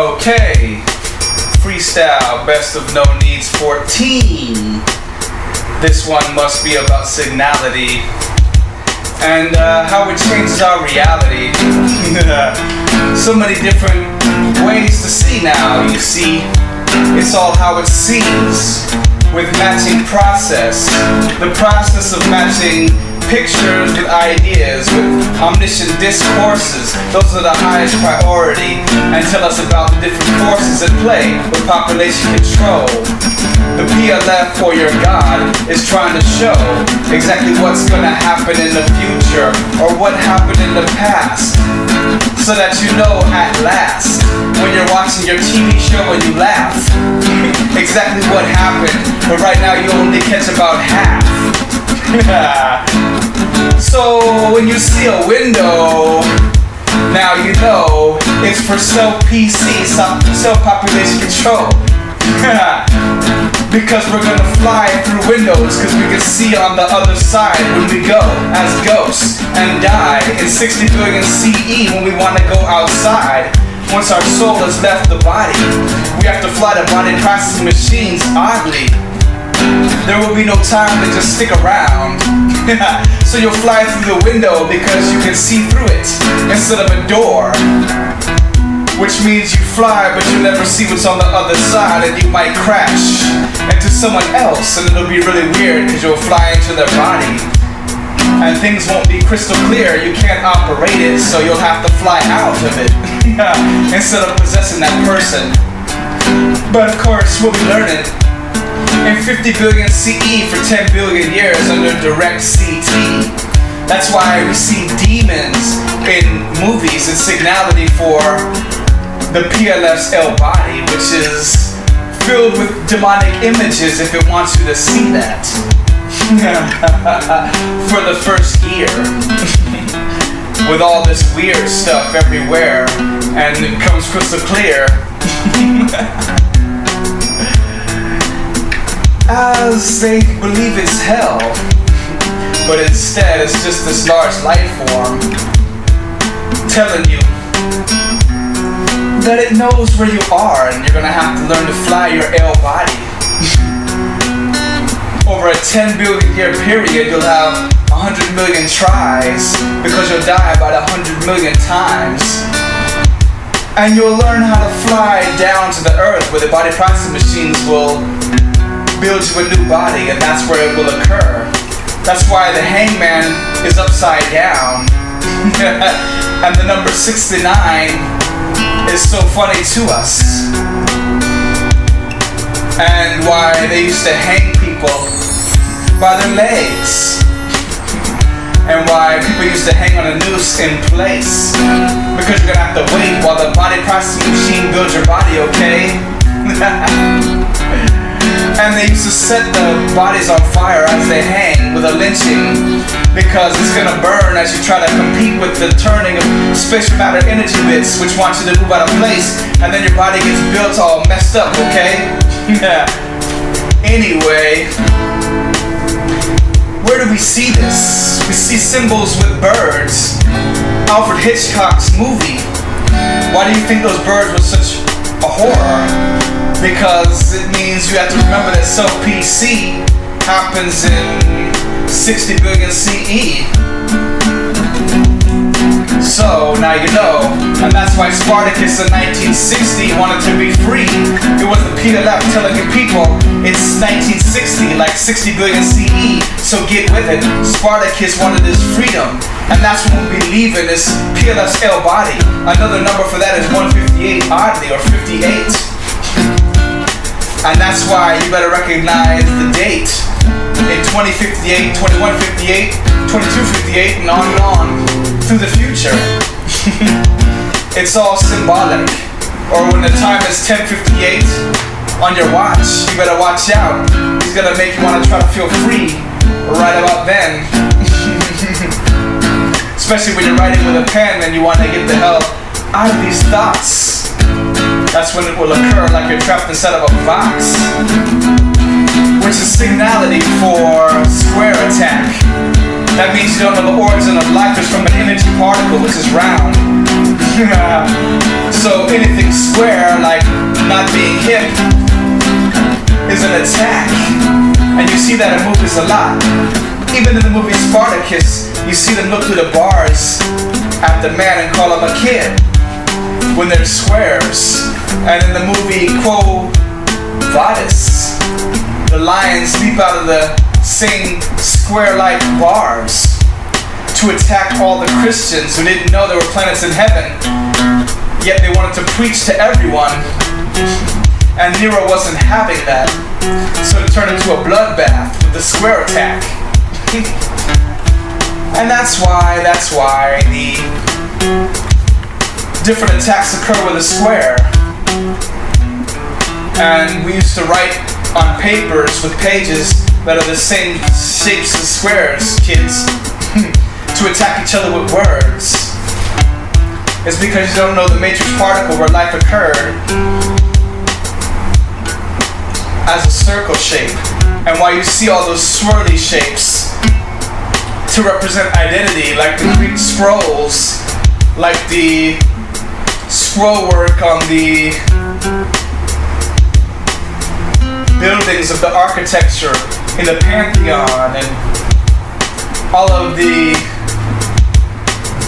Okay, freestyle best of NoNeedz 14. This one must be about signality and how it changes our reality. So many different ways to see now. You see, it's all how it seems with matching process. The process of matching pictures with ideas, with omniscient discourses. Those are the highest priority and tell us about the different forces at play with population control. The PLF, or your God, is trying to show exactly what's going to happen in the future or what happened in the past, so that you know at last when you're watching your TV show and you laugh exactly what happened, but right now you only catch about half. So when you see a window, now you know it's for self-PC, self-population control. Because we're gonna fly through windows, because we can see on the other side when we go as ghosts and die in 60 billion CE when we want to go outside. Once our soul has left the body, we have to fly the body processing machines. Oddly, there will be no time to just stick around. So you'll fly through the window because you can see through it instead of a door. Which means you fly, but you never see what's on the other side, and you might crash into someone else, and it'll be really weird because you'll fly into their body. And things won't be crystal clear. You can't operate it, so you'll have to fly out of it instead of possessing that person. But of course, we'll be learning in 50 billion CE for 10 billion years under direct CT. That's why we see demons in movies and signality for the PLF's L body, which is filled with demonic images if it wants you to see that. For the first year. With all this weird stuff everywhere, and it comes crystal clear. As they believe it's hell, but instead it's just this large life form telling you that it knows where you are, and you're gonna have to learn to fly your L body. Over a 10 billion year period, you'll have 100 million tries because you'll die about 100 million times. And you'll learn how to fly down to the earth where the body processing machines will build you a new body, and that's where it will occur. That's why the hangman is upside down. And the number 69 is so funny to us. And why they used to hang people by their legs. And why people used to hang on a noose in place. Because you're gonna have to wait while the body processing machine builds your body, okay? And they used to set the bodies on fire as they hang with a lynching, because it's gonna burn as you try to compete with the turning of spatial matter energy bits, which want you to move out of place, and then your body gets built all messed up, okay? Anyway, where do we see this? We see symbols with birds. Alfred Hitchcock's movie. Why do you think those birds were such a horror? Because it means you have to remember that self-PC happens in 60 billion CE. So now you know, and that's why Spartacus in 1960 wanted to be free. It was the PLF telling the people it's 1960, like 60 billion CE, so get with it. Spartacus wanted his freedom, and that's when we'll be leaving this PLF's L body. Another number for that is 158, oddly, or 58. And that's why you better recognize the date in 2058, 2158, 2258, and on through the future. It's all symbolic. Or when the time is 10:58 on your watch, you better watch out. He's gonna make you want to try to feel free right about then. Especially when you're writing with a pen and you want to get the hell out of these thoughts. That's when it will occur like you're trapped inside of a box. Which is signality for square attack. That means you don't know the origin of life is from an energy particle which is round. So anything square there's an attack. And you see that in movies a lot. Even in the movie Spartacus, you see them look through the bars at the man and call him a kid when they're squares. And in the movie Quo Vadis, the lions leap out of the same square-like bars to attack all the Christians who didn't know there were planets in heaven, yet they wanted to preach to everyone. And Nero wasn't having that, so it turned into a bloodbath with the square attack. And that's why the different attacks occur with a square. And we used to write on papers with pages that are the same shapes as squares, kids, to attack each other with words. It's because you don't know the matrix particle where life occurred as a circle shape, and why you see all those swirly shapes to represent identity, like the Greek scrolls, like the scroll work on the buildings of the architecture in the Pantheon, and all of the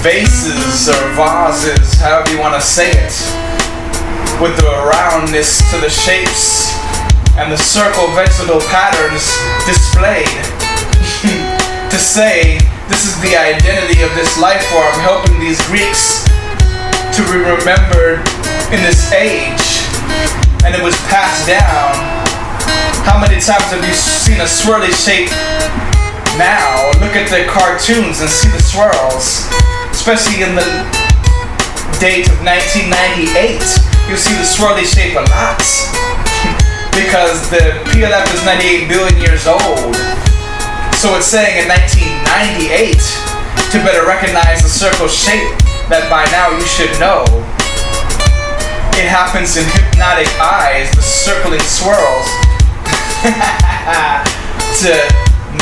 vases or vases, however you want to say it, with the roundness to the shapes and the circle vegetable patterns displayed to say this is the identity of this life form, helping these Greeks to be remembered in this age. And it was passed down. How many times have you seen a swirly shape now? Look at the cartoons and see the swirls, especially in the date of 1998. You'll see the swirly shape a lot. Because the PLF is 98 billion years old. So it's saying in 1998 to better recognize the circle shape that by now you should know. It happens in hypnotic eyes, the circling swirls, to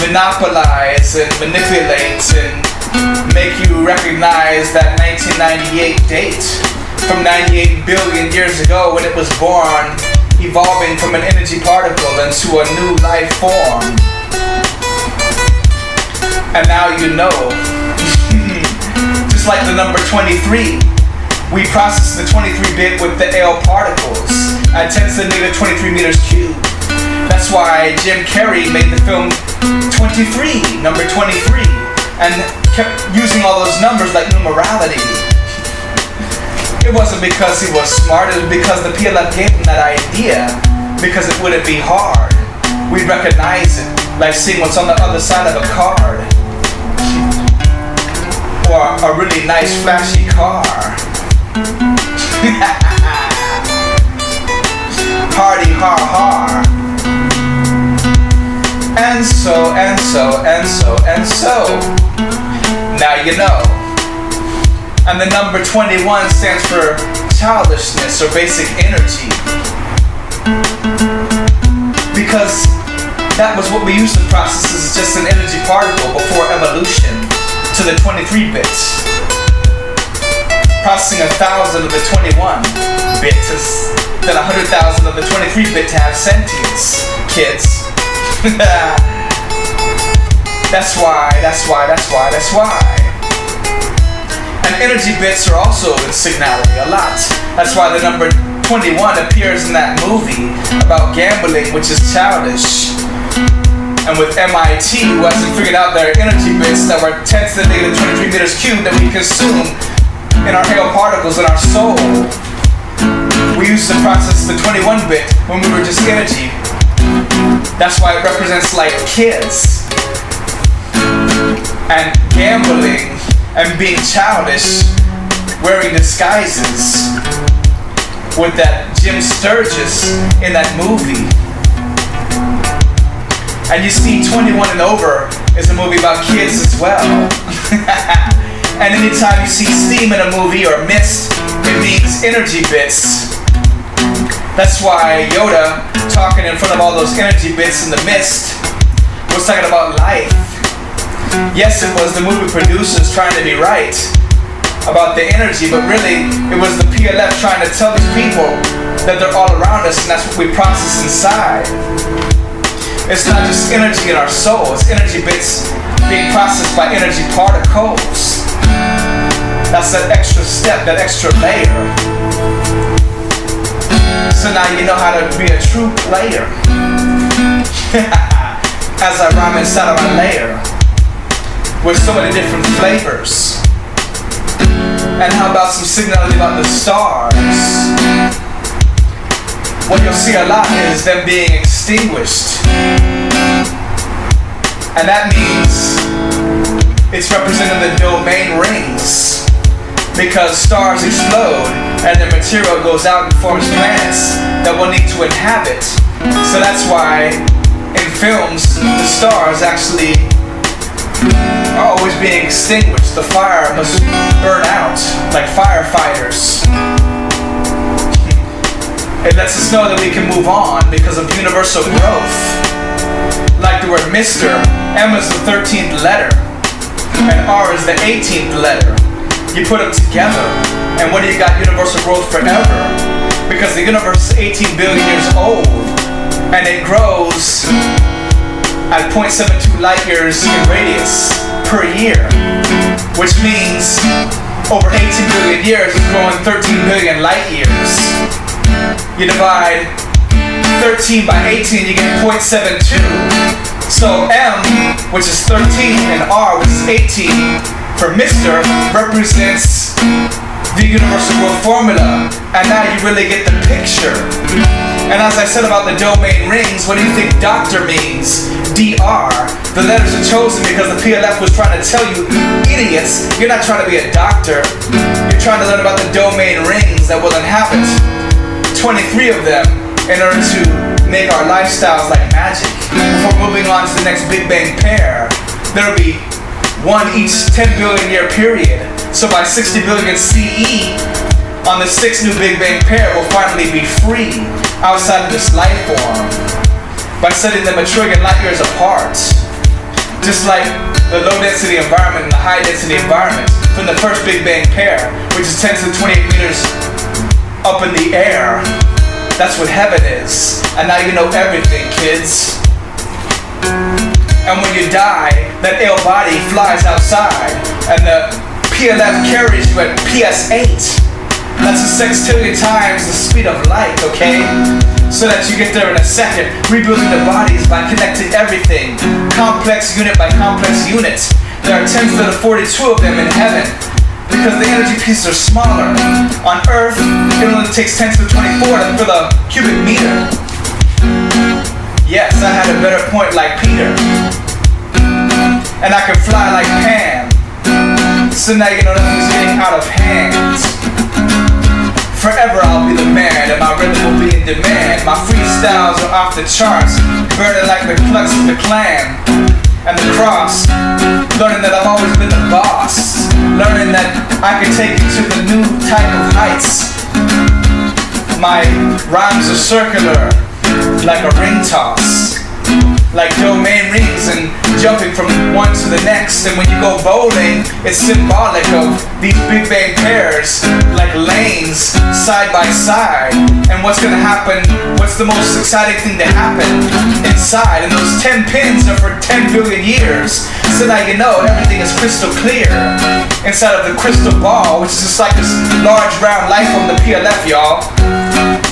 monopolize and manipulate and make you recognize that 1998 date from 98 billion years ago when it was born, evolving from an energy particle into a new life form. And now you know. Just like the number 23, we process the 23-bit with the L particles at 10 to the negative 23 meters cubed. That's why Jim Carrey made the film 23, number 23, and kept using all those numbers like numerality. It wasn't because he was smart, it was because the PLF gave him that idea, because it wouldn't be hard. We'd recognize it, like seeing what's on the other side of a card. Or a really nice flashy car. Hardy har har. And so, and so, and so, and so. Now you know. And the number 21 stands for childishness or basic energy. Because that was what we used to process as just an energy particle before evolution to the 23 bits. Processing 1,000 of the 21 bits, then 100,000 of the 23 bit to have sentience, kids. That's why. And energy bits are also in signality a lot. That's why the number 21 appears in that movie about gambling, which is childish. And with MIT, who hasn't figured out their energy bits that were 10 to the negative 23 meters cubed that we consume in our Hale particles in our soul. We used to process the 21 bit when we were just energy. That's why it represents like kids and gambling and being childish, wearing disguises with that Jim Sturgis in that movie. And you see 21 and over is a movie about kids as well. And anytime you see steam in a movie or mist, it means energy bits. That's why Yoda, talking in front of all those energy bits in the mist, was talking about life. Yes, it was the movie producers trying to be right about the energy, but really, it was the PLF trying to tell these people that they're all around us, and that's what we process inside. It's not just energy in our soul, it's energy bits being processed by energy particles. That's that extra step, that extra layer. So now you know how to be a true player. As I rhyme inside of my layer with so many different flavors. And how about some signaling about the stars? What you'll see a lot is them being extinguished. And that means it's representing the domain rings. Because stars explode and the material goes out and forms planets that will need to inhabit. So that's why in films the stars actually are always being extinguished. The fire must burn out like firefighters. It lets us know that we can move on because of universal growth. Like the word Mr. M is the 13th letter and R is the 18th letter. You put them together, and what do you got? Universal growth forever. Because the universe is 18 billion years old, and it grows at 0.72 light years in radius per year, which means over 18 billion years is growing 13 billion light years. You divide 13 by 18, you get 0.72. So M, which is 13, and R, which is 18, for Mr. represents the universal growth formula, and now you really get the picture. And as I said about the domain rings, what do you think doctor means? DR. The letters are chosen because the PLF was trying to tell you, idiots, you're not trying to be a doctor. You're trying to learn about the domain rings that will inhabit 23 of them in order to make our lifestyles like magic. Before moving on to the next Big Bang pair, there'll be one each 10 billion year period. So by 60 billion CE, on the 6th new Big Bang pair will finally be free outside of this life form by setting them a trillion light years apart. Just like the low density environment and the high density environment from the first Big Bang pair, which is 10 to the 28 meters up in the air. That's what heaven is. And now you know everything, kids. And when you die, that ill body flies outside, and the PLF carries you at PS8. That's a sextillion times the speed of light, okay? So that you get there in a second, rebuilding the bodies by connecting everything, complex unit by complex unit. There are 10 to the 42 of them in heaven, because the energy pieces are smaller. On Earth, it only takes 10 to the 24 for the cubic meter. Yes, I had a better point like Peter. And I can fly like Pan. So now you know nothing's getting out of hand. Forever I'll be the man, and my rhythm will be in demand. My freestyles are off the charts, burning like the Klux of the Klan and the cross. Learning that I've always been the boss. Learning that I can take you to the new type of heights. My rhymes are circular, like a ring toss, like domain rings and jumping from one to the next. And when you go bowling, it's symbolic of these Big Bang pairs, like lanes side by side. And what's gonna happen, what's the most exciting thing to happen inside? And those 10 pins are for 10 billion years. So now you know everything is crystal clear inside of the crystal ball, which is just like this large round light from the PLF, y'all,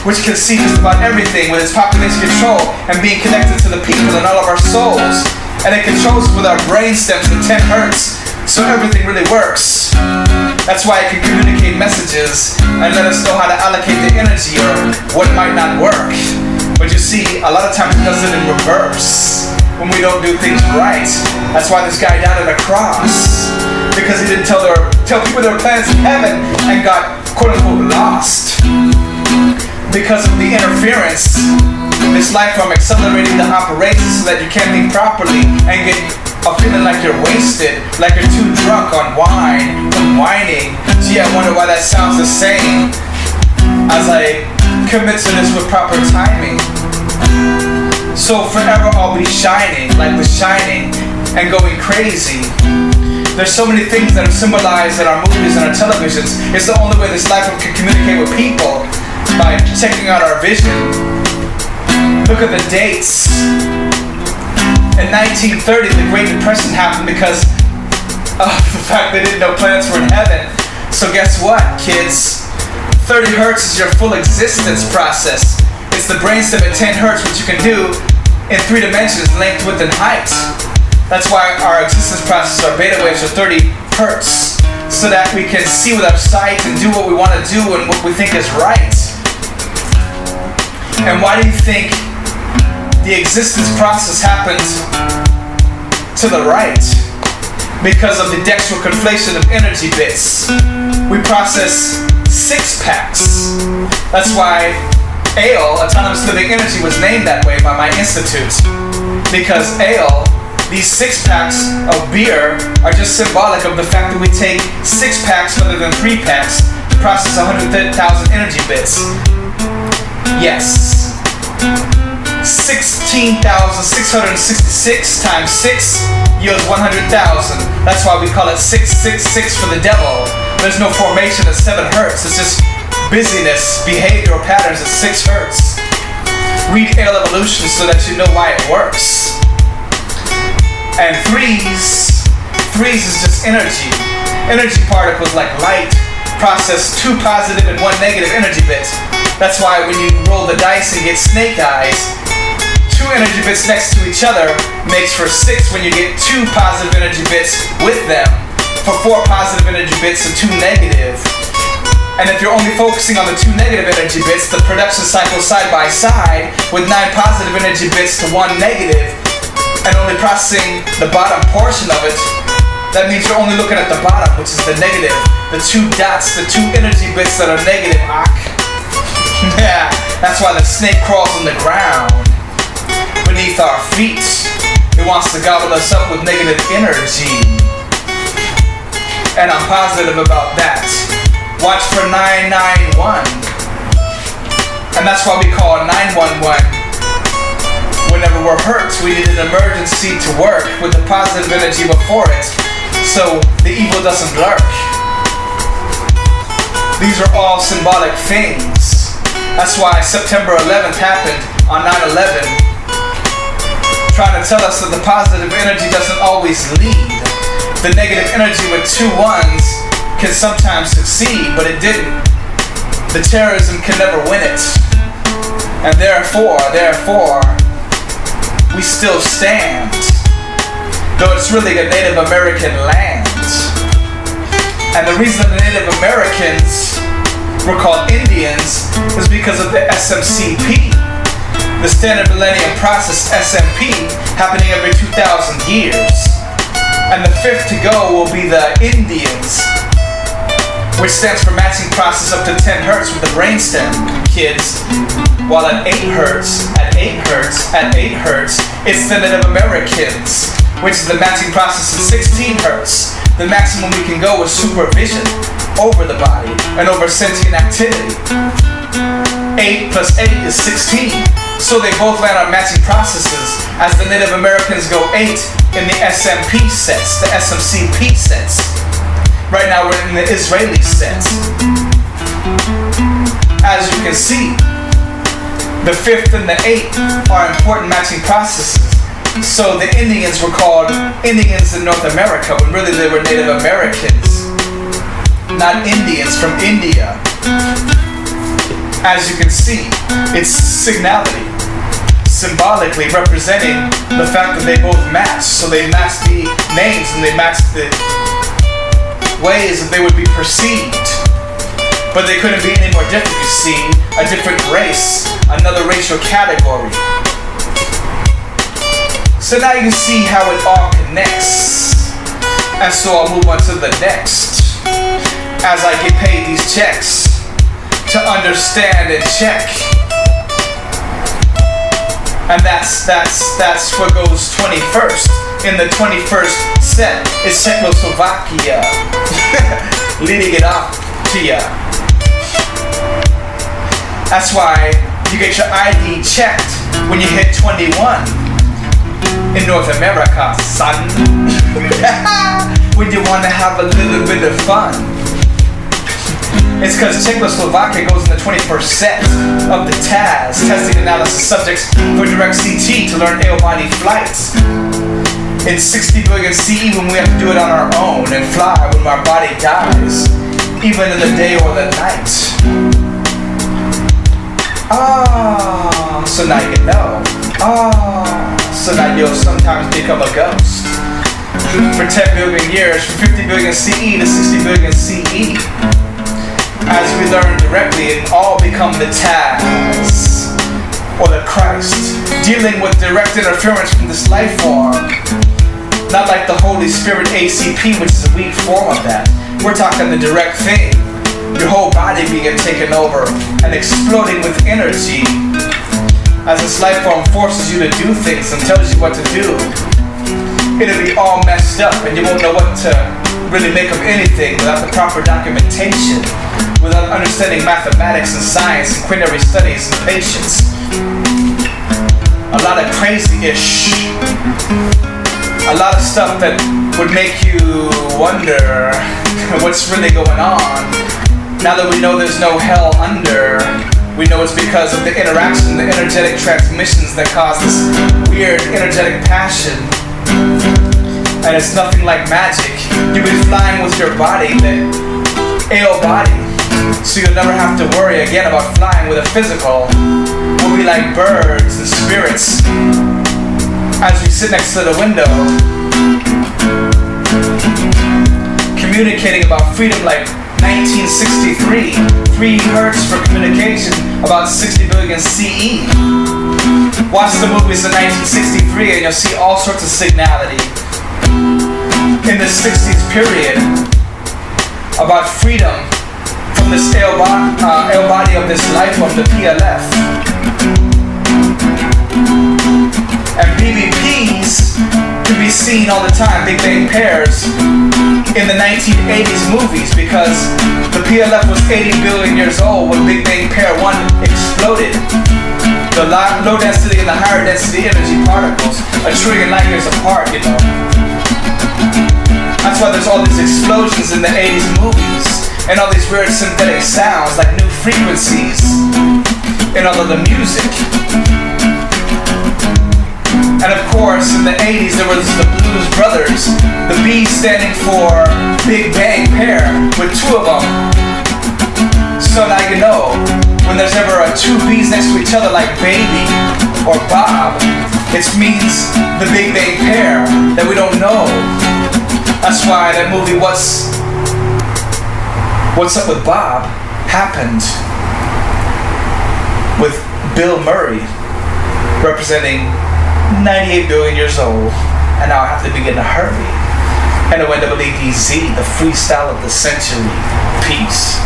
which can see just about everything with its population control and being connected to the people and all of our souls. And it controls us with our brain stems at 10 hertz, so everything really works. That's why it can communicate messages and let us know how to allocate the energy or what might not work. But you see, a lot of times it does it in reverse when we don't do things right. That's why this guy died on a cross, because he didn't tell people there were planets in heaven and got quote-unquote lost. Because of the interference, this life form accelerating the operations so that you can't think properly and get a feeling like you're wasted, like you're too drunk on wine from whining. Gee, I wonder why that sounds the same as I commit to this with proper timing. So forever I'll be shining like The Shining and going crazy. There's so many things that are symbolized in our movies and our televisions. It's the only way this life form can communicate with people, by checking out our vision. Look at the dates. In 1930, the Great Depression happened because of the fact they didn't know planets were in heaven. So guess what, kids? 30 hertz is your full existence process. It's the brainstem at 10 hertz, which you can do in 3 dimensions, length, width, and height. That's why our existence processes are beta waves are 30 hertz, so that we can see with our sight and do what we want to do and what we think is right. And why do you think the existence process happens to the right? Because of the dextroconflation of energy bits. We process 6-packs. That's why Ale, Autonomous Living Energy, was named that way by my institute. Because Ale, these 6-packs of beer, are just symbolic of the fact that we take 6-packs rather than 3-packs to process 100,000 energy bits. Yes. 16,666 times 6 yields 100,000. That's why we call it 666 for the devil. There's no formation at 7 hertz. It's just busyness, behavioral patterns at 6 hertz. Read Ale Evolution so that you know why it works. And threes is just energy. Energy particles like light process 2 positive and 1 negative energy bits. That's why when you roll the dice and get snake eyes, 2 energy bits next to each other makes for 6 when you get 2 positive energy bits with them, for 4 positive energy bits and 2 negative. And if you're only focusing on the 2 negative energy bits, the production cycle side by side with 9 positive energy bits to 1 negative, and only processing the bottom portion of it, that means you're only looking at the bottom, which is the negative, the 2 dots, the 2 energy bits that are negative. Yeah, that's why the snake crawls on the ground beneath our feet. It wants to gobble us up with negative energy. And I'm positive about that. Watch for 991. And that's why we call 911. Whenever we're hurt, we need an emergency to work with the positive energy before it, so the evil doesn't lurk. These are all symbolic things. That's why September 11th happened on 9/11, trying to tell us that the positive energy doesn't always lead. The negative energy with 2 ones can sometimes succeed, but it didn't. The terrorism can never win it. And therefore, we still stand, though it's really a Native American land. And the reason the Native Americans were called Indians is because of the SMCP, the Standard Millennium Process SMP, happening every 2,000 years. And the 5th to go will be the Indians, which stands for matching process up to 10 hertz with the brainstem, kids. While at 8 hertz, it's the Native Americans, which is the matching process at 16 hertz. The maximum we can go is supervision over the body and over sentient activity. 8 plus 8 is 16. So they both land on matching processes, as the Native Americans go 8 in the SMP sets, the SMCP sets. Right now we're in the Israeli set. As you can see, the 5th and the 8th are important matching processes. So the Indians were called Indians in North America, when really they were Native Americans, not Indians from India. As you can see, it's signality, symbolically representing the fact that they both match. So they match the names and they match the ways that they would be perceived. But they couldn't be any more different, you see. A different race, another racial category. So now you can see how it all connects. And so I'll move on to the next, as I get paid these checks to understand and check. And that's what goes 21st. In the 21st set is Czechoslovakia, leading it off to ya. That's why you get your ID checked when you hit 21 in North America, son. When you want to have a little bit of fun. It's because Czechoslovakia goes in the 21st set of the TAS, testing analysis subjects for direct CT to learn ale-body flights. In 60 billion CE when we have to do it on our own and fly when our body dies, even in the day or the night. So now you know. So now you'll sometimes become a ghost. For 10 billion years, from 50 billion CE to 60 billion CE. As we learn directly, it all become the TAS, or the Christ, dealing with direct interference from this life form. Not like the Holy Spirit ACP, which is a weak form of that. We're talking the direct thing. Your whole body being taken over and exploding with energy. As this life form forces you to do things and tells you what to do. It'll be all messed up and you won't know what to really make of anything without the proper documentation, without understanding mathematics and science and quinary studies and patience. A lot of crazy-ish. A lot of stuff that would make you wonder what's really going on. Now that we know there's no hell under, we know it's because of the interaction, the energetic transmissions that cause this weird energetic passion. And it's nothing like magic. You'll be flying with your body, the ale body. So you'll never have to worry again about flying with a physical. We'll be like birds and spirits as we sit next to the window, communicating about freedom like 1963, 3 hertz for communication, about 60 billion CE. Watch the movies in 1963 and you'll see all sorts of signality in the 60s period about freedom from this ale body of this life of the PLF. And BBPs can be seen all the time, Big Bang pairs, in the 1980s movies because the PLF was 80 billion years old when Big Bang Pair 1 exploded. The low density and the higher density energy particles, a trillion light years apart, you know. That's why there's all these explosions in the 80s movies and all these weird synthetic sounds like new frequencies in all of the music. And of course, in the 80s, there was the Blues Brothers, the B standing for Big Bang Pair, with 2 of them. So now you know, when there's ever 2 B's next to each other like Baby or Bob, it means the Big Bang Pair that we don't know. That's why that movie, What's Up with Bob, happened with Bill Murray representing 98 billion years old, and now I have to begin to hurry. NoNeedz, the freestyle of the century. Peace.